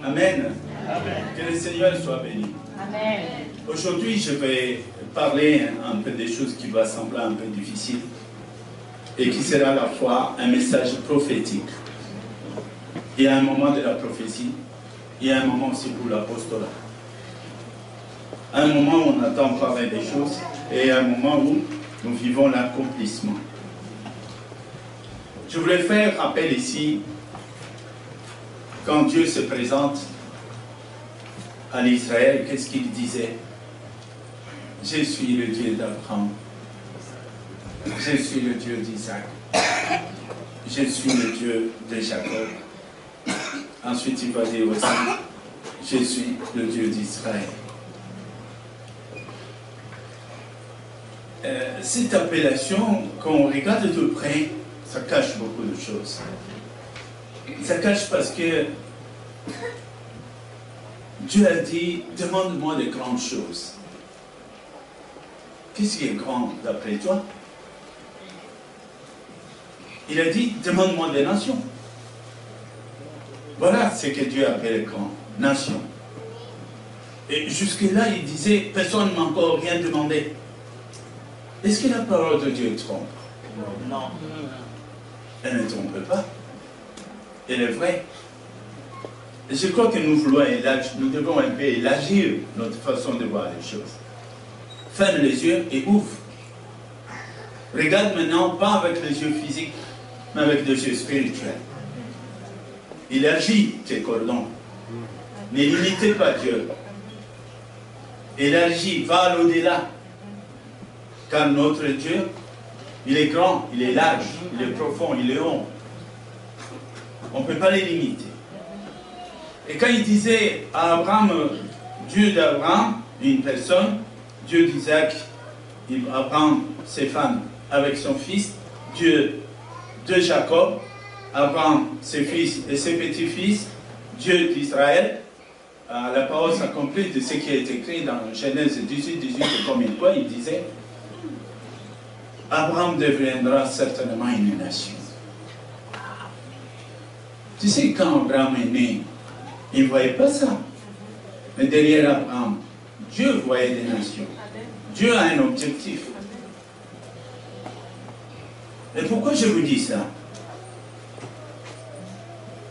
Amen. Amen. Que le Seigneur soit béni. Amen. Aujourd'hui, je vais parler un peu des choses qui vont sembler un peu difficiles et qui sera à la fois un message prophétique. Il y a un moment de la prophétie, il y a un moment aussi pour l'apostolat. Un moment où on attend parler des choses et un moment où nous vivons l'accomplissement. Je voulais faire rappel ici, quand Dieu se présente à l'Israël, qu'est-ce qu'il disait? Je suis le Dieu d'Abraham, je suis le Dieu d'Isaac, je suis le Dieu de Jacob. Ensuite, il va dire aussi, je suis le Dieu d'Israël. Cette appellation, quand on regarde de près, ça cache beaucoup de choses. Ça cache parce que Dieu a dit, demande-moi de grandes choses. Qu'est-ce qui est grand d'après toi? Il a dit, demande-moi des nations. Voilà ce que Dieu appelle grand, nation. Et jusque-là, il disait, personne ne m'a encore rien demandé. Est-ce que la parole de Dieu trompe? Non. Elle ne trompe pas. Elle est vraie. Et je crois que nous devons un peu élargir notre façon de voir les choses. Ferme les yeux et ouvre. Regarde maintenant, pas avec les yeux physiques, mais avec les yeux spirituels. Élargis tes cordons. Ne limitez pas Dieu. Élargis, va à l'au-delà. Car notre Dieu, il est grand, il est large, il est profond, il est haut. On ne peut pas les limiter. Et quand il disait à Abraham, Dieu d'Abraham, une personne, Dieu d'Isaac, Abraham, ses femmes, avec son fils, Dieu de Jacob, Abraham, ses fils et ses petits-fils, Dieu d'Israël, la parole s'accomplit de ce qui est écrit dans Genèse 18, comme il disait, Abraham deviendra certainement une nation. Tu sais, quand Abraham est né, il ne voyait pas ça. Mais derrière Abraham, Dieu voyait des nations. Dieu a un objectif. Et pourquoi je vous dis ça?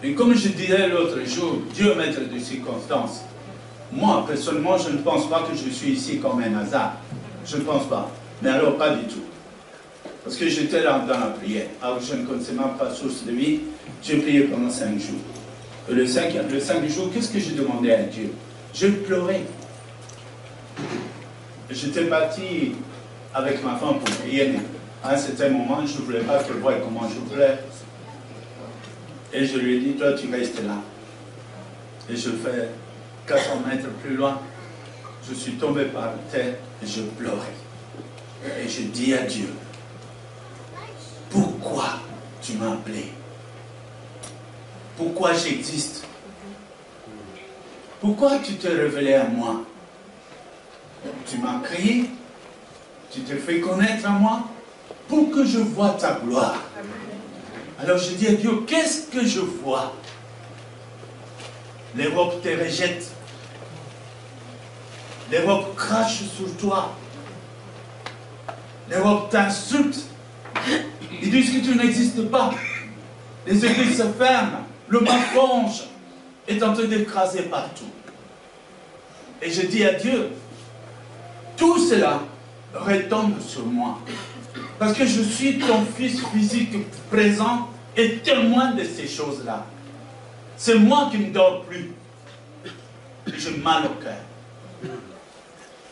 Et comme je disais l'autre jour, Dieu est maître des circonstances. Moi, personnellement, je ne pense pas que je suis ici comme un hasard. Je ne pense pas. Mais alors, pas du tout. Parce que j'étais là dans la prière. Alors, je ne connaissais même pas source de vie. J'ai prié pendant 5 jours. Et le 5 jours, qu'est-ce que j'ai demandé à Dieu? Je pleurais. J'étais parti avec ma femme pour prier. À un certain moment, je ne voulais pas qu'elle voie comment je pleure. Et je lui ai dit, toi, tu restes là. Et je fais 400 mètres plus loin. Je suis tombé par terre et je pleurais. Et je dis à Dieu, pourquoi tu m'as appelé? Pourquoi j'existe? Pourquoi tu t'es révélé à moi? Tu m'as créé, tu t'es fait connaître à moi pour que je voie ta gloire. Alors je dis à Dieu, qu'est-ce que je vois? L'Europe te rejette. L'Europe crache sur toi. L'Europe t'insulte. Ils disent que tu n'existes pas. Les églises se ferment. Le mensonge est en train d'écraser partout. Et je dis à Dieu, tout cela retombe sur moi. Parce que je suis ton fils physique présent et témoin de ces choses-là. C'est moi qui ne dors plus. J'ai mal au cœur.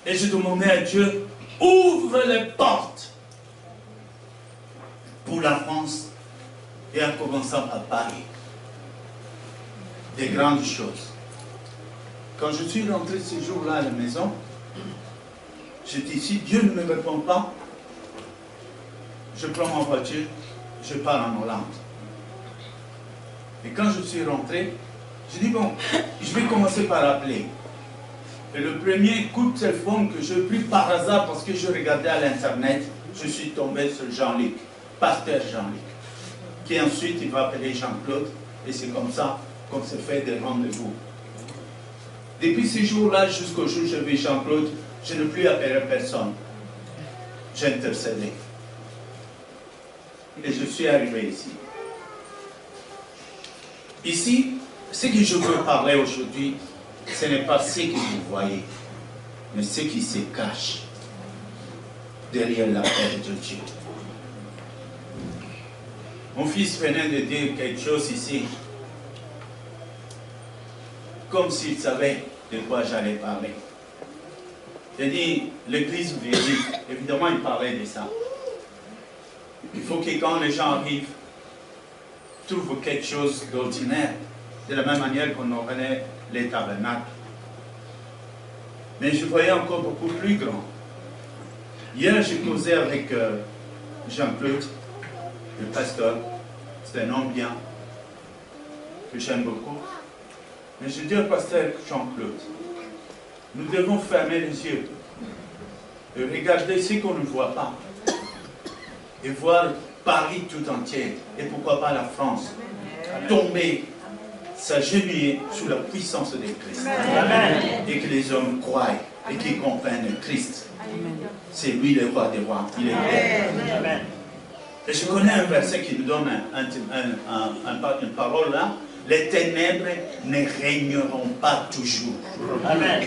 Et je demandais à Dieu, ouvre les portes pour la France et en commençant par Paris. Des grandes choses. Quand je suis rentré ce jour-là à la maison, j'ai dit, si Dieu ne me répond pas, je prends ma voiture, je pars en Hollande. Et quand je suis rentré, j'ai dit, bon, je vais commencer par appeler. Et le premier coup de téléphone que j'ai pris par hasard, parce que je regardais à l'internet, je suis tombé sur Jean-Luc, pasteur Jean-Luc, qui ensuite il va appeler Jean-Claude, et c'est comme ça qu'on se fait des rendez-vous. Depuis ce jour-là, jusqu'au jour où je vis Jean-Claude, je n'ai plus appelé personne. J'ai intercédé. Et je suis arrivé ici. Ici, ce que je veux parler aujourd'hui, ce n'est pas ce que vous voyez, mais ce qui se cache derrière la paix de Dieu. Mon fils venait de dire quelque chose ici, comme s'il savait de quoi j'allais parler. Il a dit, l'église vieillit. Évidemment, il parlait de ça. Il faut que quand les gens arrivent, trouvent quelque chose d'ordinaire, de la même manière qu'on aurait les tabernacles. Mais je voyais encore beaucoup plus grand. Hier, j'ai causé avec Jean-Claude, le pasteur. C'est un homme bien, que j'aime beaucoup. Mais je dis au pasteur Jean-Claude, nous devons fermer les yeux et regarder ce qu'on ne voit pas. Et voir Paris tout entier, et pourquoi pas la France, tomber, s'agenouiller sous la puissance de Christ. Amen. Et que les hommes croient et qu'ils comprennent Christ. C'est lui le roi des rois. Il est roi. Amen. Et je connais un verset qui nous donne une parole là. Les ténèbres ne régneront pas toujours. Amen.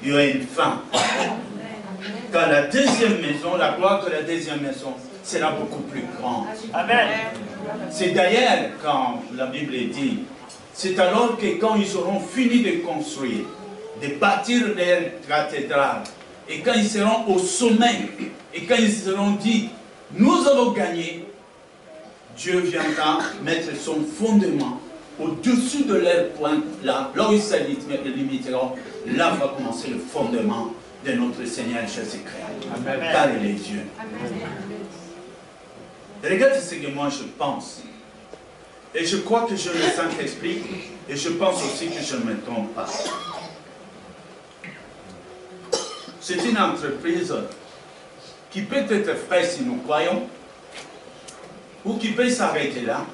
Il y a une fin. Quand la deuxième maison, la gloire de la deuxième maison, sera beaucoup plus grande. Amen. C'est d'ailleurs quand la Bible dit, c'est alors que quand ils auront fini de construire, de bâtir leur cathédrale, et quand ils seront au sommet, et quand ils seront dit, nous avons gagné, Dieu viendra mettre son fondement au-dessus de leur pointe, là où ils se limiteront, là va commencer le fondement de notre Seigneur Jésus-Christ. Car il est Dieu. Regarde ce que moi je pense. Et je crois que je le Saint-Esprit, et je pense aussi que je ne me trompe pas. C'est une entreprise qui peut être faite si nous croyons, ou qui peut s'arrêter là,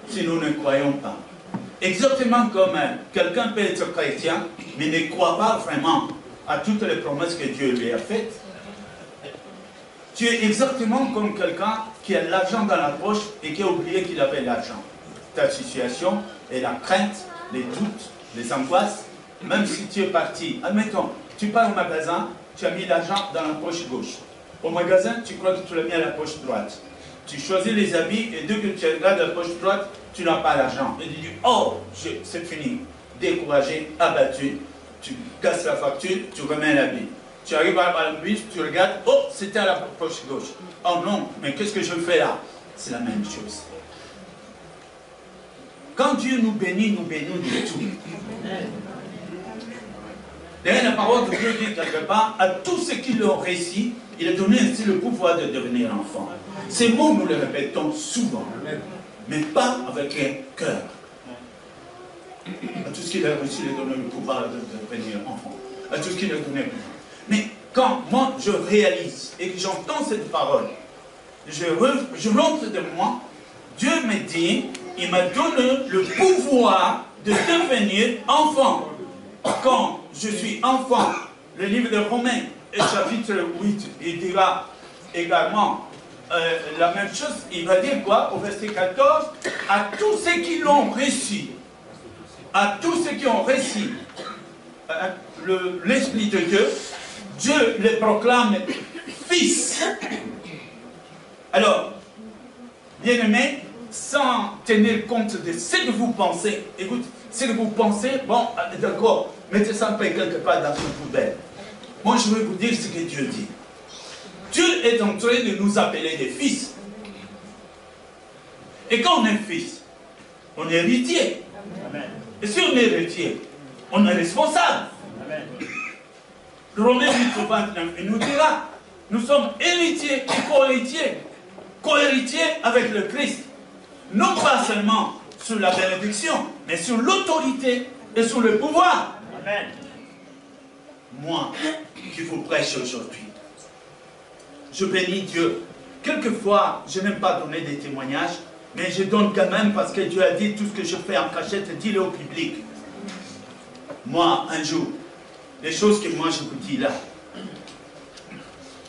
si nous ne croyons pas. Exactement comme quelqu'un peut être chrétien, mais ne croit pas vraiment à toutes les promesses que Dieu lui a faites. Tu es exactement comme quelqu'un qui a l'argent dans la poche et qui a oublié qu'il avait l'argent. Ta situation et la crainte, les doutes, les angoisses, même si tu es parti, admettons, tu pars au magasin, tu as mis l'argent dans la poche gauche. Au magasin, tu crois que tu l'as mis à la poche droite. Tu choisis les habits et dès que tu regardes la poche droite, tu n'as pas l'argent. Et tu dis, oh, c'est fini. Découragé, abattu, tu casses la facture, tu remets l'habit. Tu arrives à la bus, tu regardes, oh, c'était à la poche gauche. Oh non, mais qu'est-ce que je fais là? C'est la même chose. Quand Dieu nous bénit de tout. D'ailleurs, la parole de Dieu dit quelque part, à tous ceux qui l'ont réussi, il a donné ainsi le pouvoir de devenir enfant. Ces mots, nous les répétons souvent, mais pas avec un cœur. À tout ce qu'il a reçu, il a donné le pouvoir de devenir enfant. À tout ce qu'il a donné. Mais quand moi, je réalise et que j'entends cette parole, je rentre de moi, Dieu me dit, il m'a donné le pouvoir de devenir enfant. Quand je suis enfant, le livre de Romains, chapitre 8, il dira également la même chose. Il va dire quoi au verset 14? À tous ceux qui l'ont reçu, à tous ceux qui ont reçu l'Esprit de Dieu, Dieu les proclame fils. Alors, bien-aimés, sans tenir compte de ce que vous pensez, écoute, ce que vous pensez, bon, d'accord, mettez ça quelque part dans une poubelle. Moi, je vais vous dire ce que Dieu dit. Dieu est en train de nous appeler des fils. Et quand on est fils, on est héritier. Amen. Et si on est héritier, on est responsable. Amen. Romains 8, 29, il nous dira, nous sommes héritiers et co-héritiers. Co-héritiers avec le Christ. Non pas seulement sur la bénédiction, mais sur l'autorité et sur le pouvoir. Amen. Moi, qui vous prêche aujourd'hui, je bénis Dieu. Quelquefois, je n'aime pas donner des témoignages, Mais je donne quand même parce que Dieu a dit tout ce que je fais en cachette, dis-le au public. Moi, un jour, les choses que moi je vous dis là,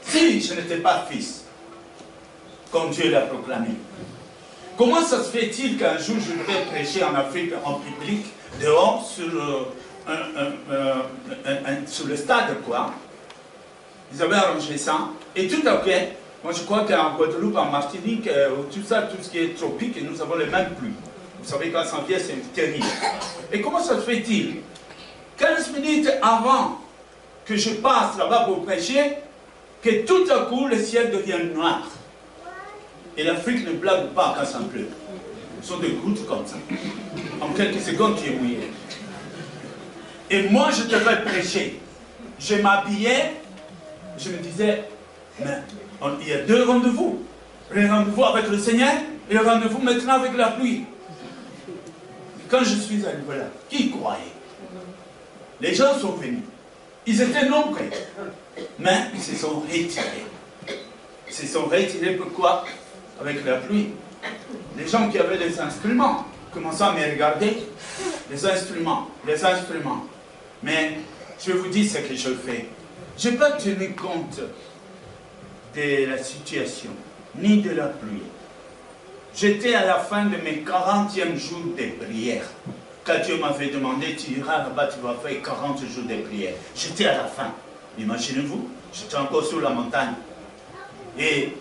si je n'étais pas fils, comme Dieu l'a proclamé, comment ça se fait-il qu'un jour je devais prêcher en Afrique en public, dehors, sur le stade, quoi? Ils avaient arrangé ça, et tout à fait, moi je crois qu'en Guadeloupe, en Martinique, tout ça, tout ce qui est tropique, nous avons les mêmes pluies. Vous savez, quand ça vient, c'est terrible. Et comment ça se fait-il 15 minutes avant que je passe là-bas pour prêcher, que tout à coup le ciel devient noir. Et l'Afrique ne blague pas quand ça pleut. Ce sont des gouttes comme ça. En quelques secondes, tu es mouillé. Et moi, je devais prêcher. Je m'habillais, je me disais, mais il y a deux rendez-vous. Le rendez-vous avec le Seigneur et le rendez-vous maintenant avec la pluie. Quand je suis arrivé là, qui croyait? Les gens sont venus. Ils étaient nombreux. Mais ils se sont retirés. Ils se sont retirés pourquoi? Avec la pluie. Les gens qui avaient les instruments commençaient à me regarder. Les instruments. Mais je vous dis ce que je fais. Je n'ai pas tenu compte de la situation, ni de la pluie. J'étais à la fin de mes 40e jours de prière. Quand Dieu m'avait demandé, tu iras là-bas, tu vas faire 40 jours de prière. J'étais à la fin. Imaginez-vous, j'étais encore sur la montagne. Et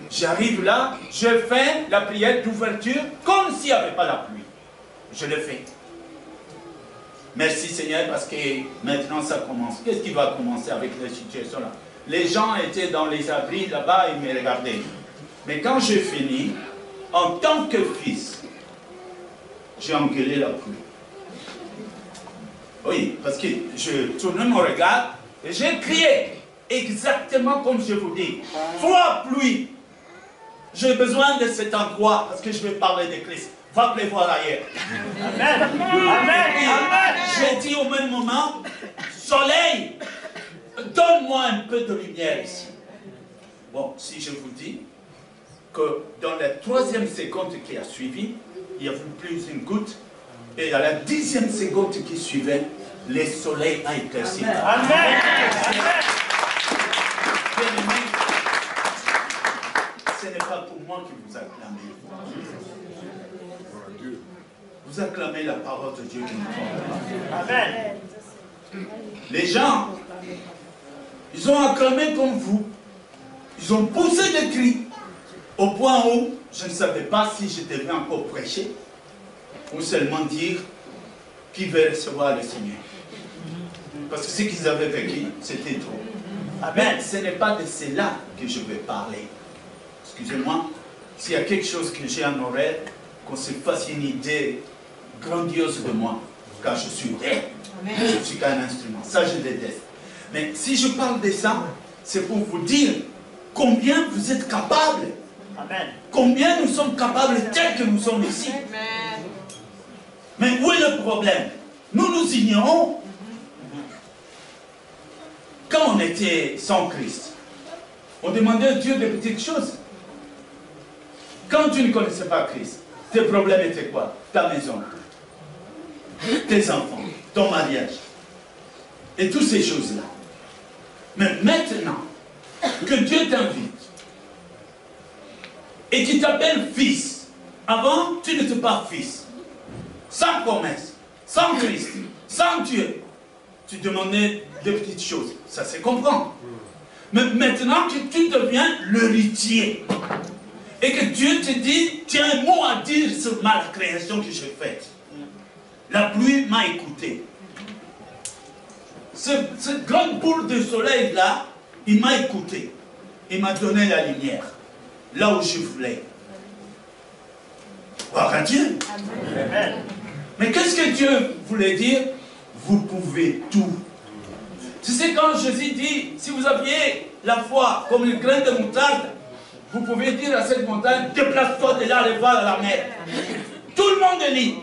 j'arrive là, je fais la prière d'ouverture comme s'il n'y avait pas la pluie. Je le fais. Merci Seigneur parce que maintenant ça commence. Qu'est-ce qui va commencer avec la situation là? Les gens étaient dans les abris là-bas, ils me regardaient. Mais quand j'ai fini, en tant que fils, j'ai engueulé la pluie. Oui, parce que je tournais mon regard et j'ai crié, exactement comme je vous dis. Toi, pluie, j'ai besoin de cet endroit parce que je vais parler de Christ. Va pleuvoir ailleurs. Amen. Amen. J'ai dit au même moment, soleil, donne-moi un peu de lumière ici. Bon, si je vous dis que dans la 3e seconde qui a suivi, il n'y avait plus une goutte, et à la 10e seconde qui suivait, le soleil a éclairci. Amen. Bien-aimés, ce n'est pas pour moi que vous acclamez. Vous acclamez la parole de Dieu qui nous parle. Amen. Les gens, ils ont acclamé comme vous. Ils ont poussé des cris au point où je ne savais pas si je devais encore prêcher ou seulement dire qui veut recevoir le Seigneur. Parce que ce qu'ils avaient vécu, c'était trop. Amen. Ce n'est pas de cela que je vais parler. Excusez-moi, s'il y a quelque chose que j'ai en oreille, qu'on se fasse une idée grandiose de moi, car je suis je suis qu'un instrument. Ça, je déteste. Mais si je parle de ça, c'est pour vous dire combien vous êtes capables. Amen. Combien nous sommes capables tels que nous sommes ici. Amen. Mais où est le problème? Nous ignorons. Quand on était sans Christ, on demandait à Dieu des petites choses. Quand tu ne connaissais pas Christ, tes problèmes étaient quoi? Ta maison, tes enfants, ton mariage, et toutes ces choses-là. Mais maintenant que Dieu t'invite, et qu'il t'appelle fils, avant tu n'étais pas fils, sans promesse, sans Christ, sans Dieu, tu demandais des petites choses, ça se comprend. Mais maintenant que tu deviens l'héritier, et que Dieu te dit, tu as un mot à dire sur ma création que j'ai faite. La pluie m'a écouté. Cette grande boule de soleil là, il m'a écouté. Il m'a donné la lumière, là où je voulais. Gloire à Dieu. Amen. Mais qu'est-ce que Dieu voulait dire? Vous pouvez tout. Tu sais, quand Jésus dit, si vous aviez la foi comme une graine de moutarde, vous pouvez dire à cette montagne, déplace-toi de là et va à la mer. Tout le monde est libre.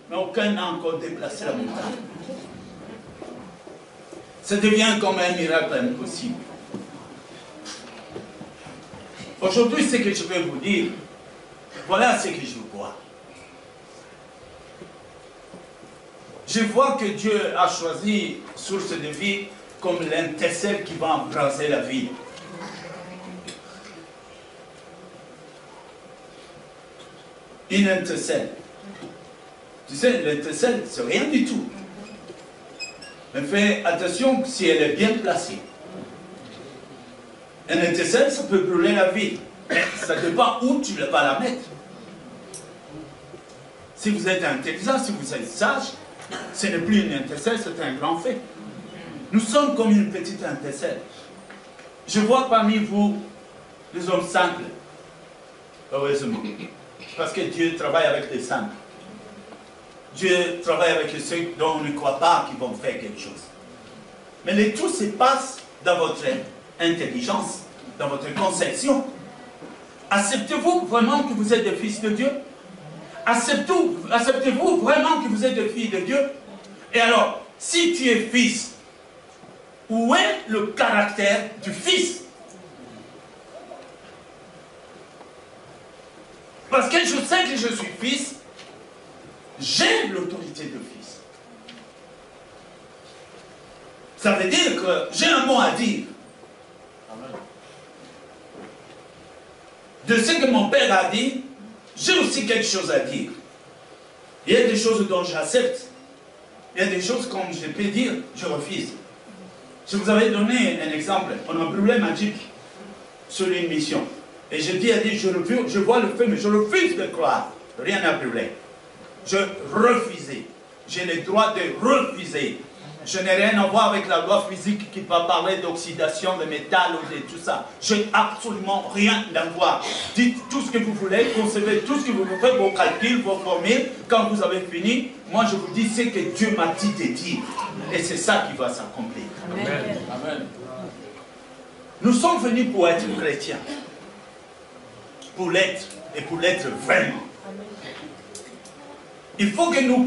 Mais aucun n'a encore déplacé la montagne. Ça devient comme un miracle impossible. Aujourd'hui, ce que je vais vous dire, Voilà ce que je vois. Je vois que Dieu a choisi source de vie comme l'intercelle qui va embraser la vie. Une intercelle. Tu sais, l'intercelle, c'est rien du tout. Mais fais attention si elle est bien placée. Un intercelle, ça peut brûler la vie. Mais ça dépend où tu vas la mettre. Si vous êtes intelligent, si vous êtes sage, ce n'est plus une intercelle, c'est un grand fait. Nous sommes comme une petite intercelle. Je vois parmi vous les hommes simples. Heureusement. Parce que Dieu travaille avec les simples. Dieu travaille avec ceux dont on ne croit pas qu'ils vont faire quelque chose. Mais le tout se passe dans votre intelligence, dans votre conception. Acceptez-vous vraiment que vous êtes des fils de Dieu? Acceptez-vous vraiment que vous êtes des filles de Dieu? Et alors, si tu es fils, où est le caractère du fils? Parce que je sais que je suis fils, j'ai l'autorité de fils. Ça veut dire que j'ai un mot à dire. De ce que mon père a dit, j'ai aussi quelque chose à dire. Il y a des choses dont j'accepte. Il y a des choses, comme je peux dire, je refuse. Je vous avais donné un exemple. On a brûlé ma Jeep sur une mission. Et je dis à Dieu, je vois le feu, mais je refuse de croire. Rien n'a brûlé. Je refusais. J'ai le droit de refuser. Je n'ai rien à voir avec la loi physique qui va parler d'oxydation de métal ou de tout ça. Je n'ai absolument rien à voir. Dites tout ce que vous voulez, concevez tout ce que vous voulez, vos calculs, vos formules. Quand vous avez fini, moi je vous dis ce que Dieu m'a dit de dire. Et c'est ça qui va s'accomplir. Amen. Amen. Nous sommes venus pour être chrétiens. Pour l'être. Et pour l'être vraiment. Il faut que nous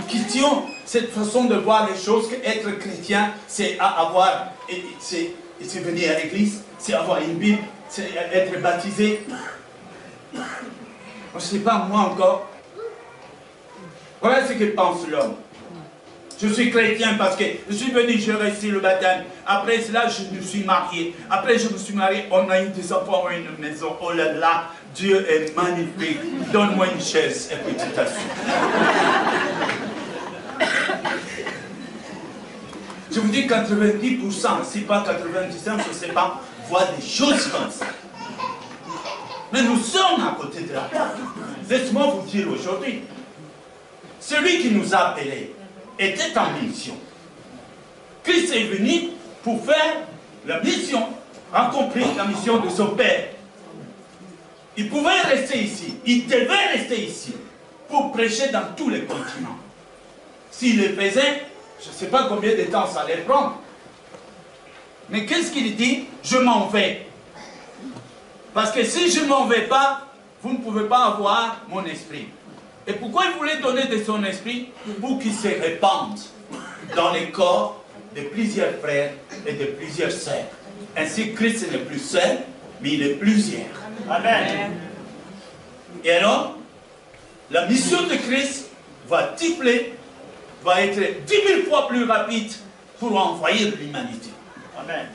quittions cette façon de voir les choses, qu'être chrétien, c'est avoir, c'est venir à l'église, c'est avoir une Bible, c'est être baptisé. Je ne sais pas, moi encore. Voilà ce que pense l'homme. Je suis chrétien parce que je suis venu, j'ai reçu le baptême. Après cela, je me suis marié. Après, je me suis marié, on a eu des enfants, on a eu une maison. Oh là là, Dieu est magnifique. Donne-moi une chaise et puis tu t'assures. Je vous dis 90%, si pas 99%, je ne sais pas, voient des choses comme ça. Mais nous sommes à côté de la plaque. Laisse-moi vous dire aujourd'hui, celui qui nous a appelés était en mission. Christ est venu pour faire la mission, accomplir la mission de son Père. Il pouvait rester ici, il devait rester ici, pour prêcher dans tous les continents. S'il le faisait, je ne sais pas combien de temps ça allait prendre. Mais qu'est-ce qu'il dit? Je m'en vais. Parce que si je ne m'en vais pas, vous ne pouvez pas avoir mon esprit. Et pourquoi il voulait donner de son esprit? Pour qu'il se répande dans les corps de plusieurs frères et de plusieurs sœurs. Ainsi, Christ n'est plus seul, mais il est plusieurs. Amen. Et alors, la mission de Christ va tripler, va être 10 000 fois plus rapide pour envoyer l'humanité. Amen.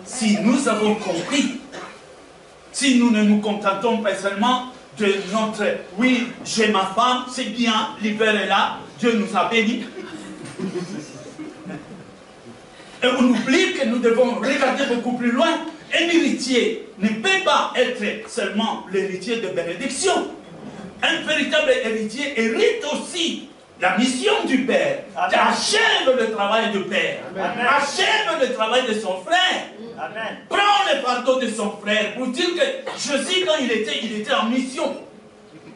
Si nous avons compris, si nous ne nous contentons pas seulement de notre, oui, j'ai ma femme, c'est bien, l'hiver est là, Dieu nous a bénis. Et on oublie que nous devons regarder beaucoup plus loin. Un héritier ne peut pas être seulement l'héritier de bénédiction. Un véritable héritier hérite aussi la mission du Père. Achève le travail du Père. Amen. Achève le travail de son frère. Amen. Prends le fardeau de son frère pour dire que Jésus, quand il était en mission.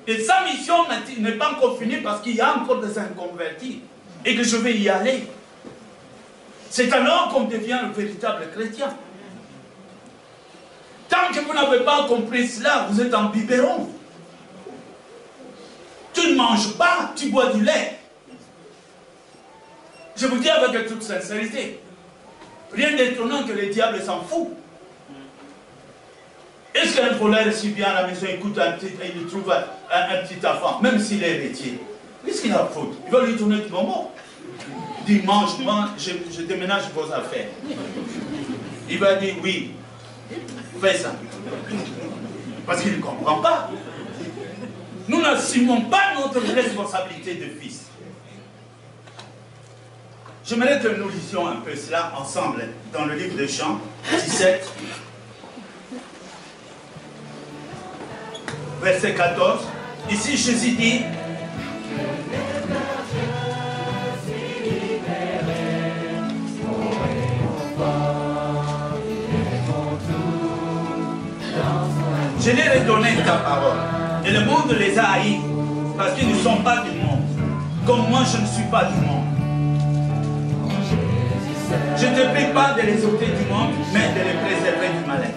Et sa mission n'est pas encore finie parce qu'il y a encore des inconvertis. Et que je vais y aller. C'est alors qu'on devient le véritable chrétien. Tant que vous n'avez pas compris cela, vous êtes en biberon. Tu ne manges pas, tu bois du lait. Je vous dis avec toute sincérité, rien d'étonnant que le diable s'en fout. Est-ce Puisqu'un voleur, s'il vient à la maison, écoute il trouve un petit enfant, même s'il est héritier, qu'est-ce qu'il a à foutre? Il va lui tourner du bonbon. Dimanche, moi, je déménage vos affaires. Il va dire oui, fais ça. Parce qu'il ne comprend pas. Nous n'assumons pas notre responsabilité de fils. J'aimerais que nous lisions un peu cela ensemble dans le livre de Jean 17, verset 14. Ici, Jésus dit, je leur ai donné ta parole, et le monde les a haïs, parce qu'ils ne sont pas du monde, comme moi je ne suis pas du monde. Je ne te prie pas de les ôter du monde, mais de les préserver du malin.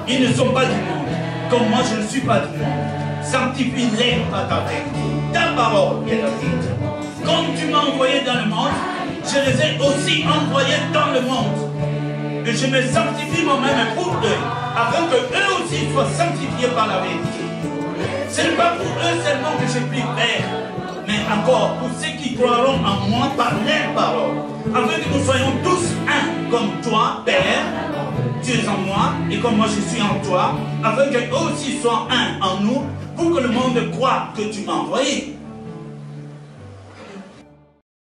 Ils ne sont pas du monde, comme moi je ne suis pas du monde. Sanctifie-les par ta vérité. Ta parole est la vérité. Comme tu m'as envoyé dans le monde, je les ai aussi envoyés dans le monde. Et je me sanctifie moi-même pour eux, afin que eux aussi soient sanctifiés par la vérité. Ce n'est pas pour eux seulement que je prie, Père, mais encore pour ceux qui croiront en moi par leur parole, afin que nous soyons tous un, comme toi, Père, tu es en moi, et comme moi je suis en toi, afin qu'eux aussi soient un en nous, pour que le monde croie que tu m'as envoyé.